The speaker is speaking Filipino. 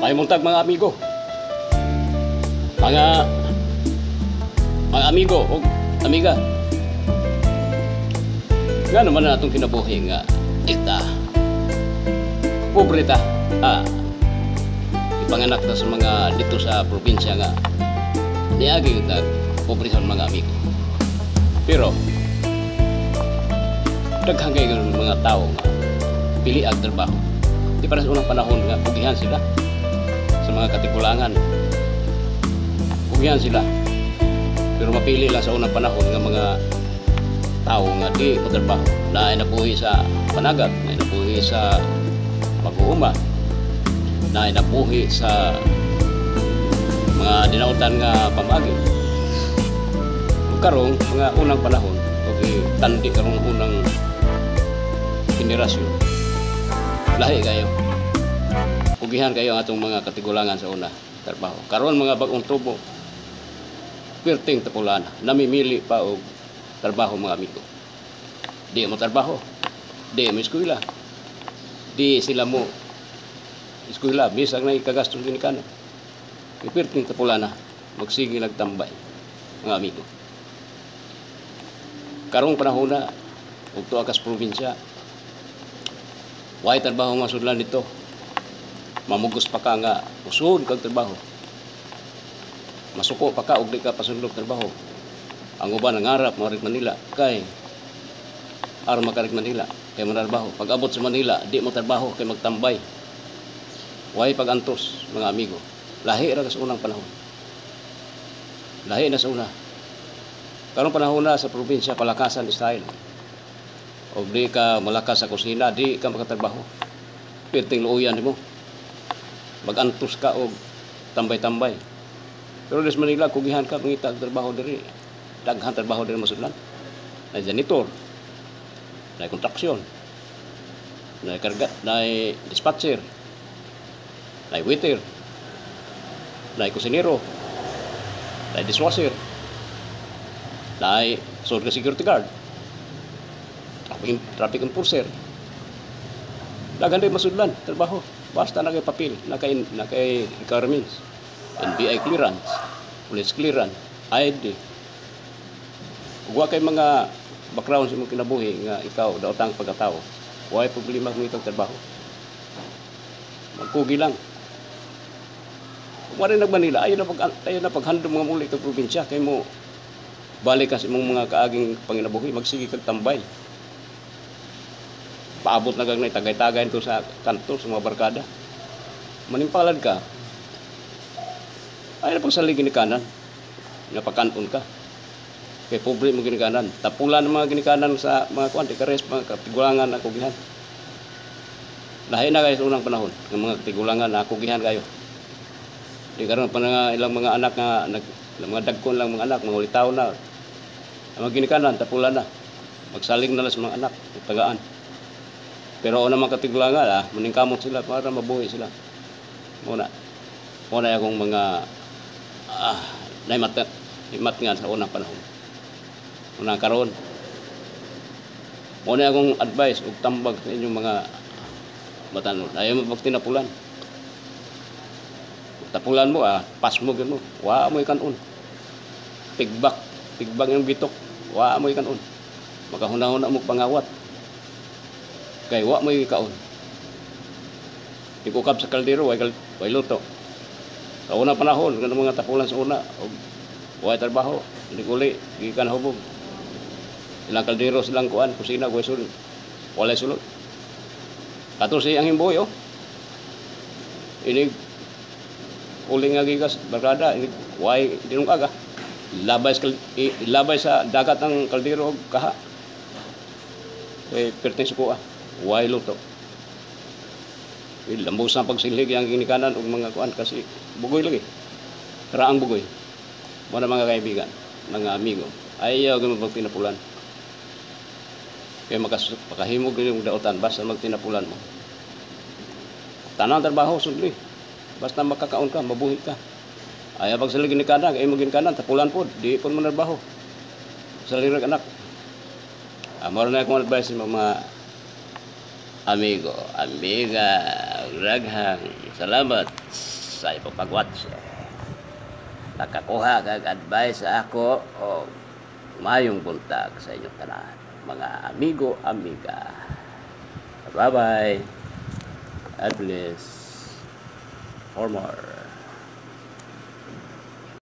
Pahimuntag mga amigo. Mga amigo o amiga. Nga naman na itong kinabuhi nga ita. Pobre ta. Ipanganak ta sa mga dito sa probinsya nga. Niagi ta pobre sa mga amigo. Pero daghang kay mga tao nga pili ang trabaho. Di para sa unang panahon nga pugihan sila sa mga katigulangan. Pugihan sila. Pero mapili lang sa unang panahon nga mga tao nga di matrabaho. Na nabuhi sa panagat, na nabuhi sa pag-uuma, na nabuhi sa mga dinautan nga pamagi. Karong mga unang panahon, okay, tandi karong unang generasyon. Lahi kayo. Pugihan kayo ang atong mga katigulangan sa una trabaho. Karon mga bagong tubo, perting tapulan, namimili pa og trabaho mga amigo. Di mo trabaho, di mo eskwela, di sila mo eskwela, bisag na ikagastos din kanan. Perting tapulan na, magsige nagtambay mga amigo. Karong panahon na, ug tuwa kas probinsya, way trabaho masudlan dito. Mamugos pa ka nga usod kag trabaho. Masuko pa ka ug di ka pasundok trabaho. Ang uban nangarap marik Manila kay aron makarik Manila kay manarbaho. Pag abot sa Manila, di mo trabaho kay magtambay. Way pagantos mga amigo. Lahi ra sa unang panahon. Lahi na sa una. Karong panahon na sa probinsya palakasan style. O di ka malakas sa kusina, di ka makatrabaho. Perting luoyan mo. Magantos ka o tambay-tambay. Pero des Manila, kugihan ka, mangita trabaho diri. Daghan trabaho diri masudlan. Na janitor, na kontraksyon, na karga, na dispatcher, na waiter, na kusinero, na dishwasher, na security guard, traffic enforcer. Daghan din masudlan trabaho. Basta na kay papel, na kay requirements, NBI clearance, police clearance, ID. Kung kay mga background sa mong kinabuhi nga ikaw daotang pagkatao, way problema kung itong trabaho. Magkugi lang. Kung rin nag-Manila, ayaw na paghandom mga muli itong probinsya, kay mo balik kasi mong mga kaaging panginabuhi, magsige kag tambay. Paabot na gagnay tagay-tagay ito sa kanto, sa mga barkada. Manimpalad ka. Ay na pagsalig ginikanan. Napakanton ka. Kaya pobre mo ginikanan. Tapulan ng mga ginikanan sa mga kuwan, kares, mga katigulangan na kugihan. Lahi na kayo sa unang panahon ng mga katigulangan na kugihan kayo. Di karon pa nga ilang mga anak nga, mga dagkon lang mga anak, mga ulitaw na. Ang mga ginikanan, tapulan na. Magsalig na lang sa mga anak, tagaan. Pero o naman katigulangan, maningkamot sila para mabuhay sila. Muna akong mga naimat nga sa unang panahon. Unang karon. Muna akong advice ug tambag sa inyong mga batanon. Ayaw mo pagtinapulan. Tapulan mo, pas mo gano. Wa mo ikanon. Tigbak yung bitok. Wa mo ikanon. Makahuna-huna mo pangawat. Kay wa mo ikaon. Ikukab sa kaldero, way luto. Sa unang panahon, ng mga tapulan sa una, way trabaho, hindi kuli, gikan hubog. Ilang kaldero silang kuan, kusina, way sulod. Walay sulod. Kato si ang himboy, Inig, uling nga gigas, barkada, inig, way dinong aga. Labay sa dagat ng kaldero, kaha. Perting sukuha. Way luto. Lambos na pagsilig ang ginikanan og mga kuan kasi bugoy lagi. Raang bugoy. Mga mga kaibigan, mga amigo. Ayaw gyud magtinapulan. Kay makahimog yung daotan basta magtinapulan mo. Tanang trabaho sudli. Basta makakaon ka, mabuhi ka. Ayaw pagsilig ginikanan, ay mo ginikanan tapulan pod, di pud manarbaho. Sa lirag anak. Mao na akong advice sa mga amigo, amiga, raghang salamat sa iyong pag-watch. Nakakuha kag advice sa ako o mayong buntag sa inyong tanan, mga amigo, amiga. Bye-bye. God bless. For more.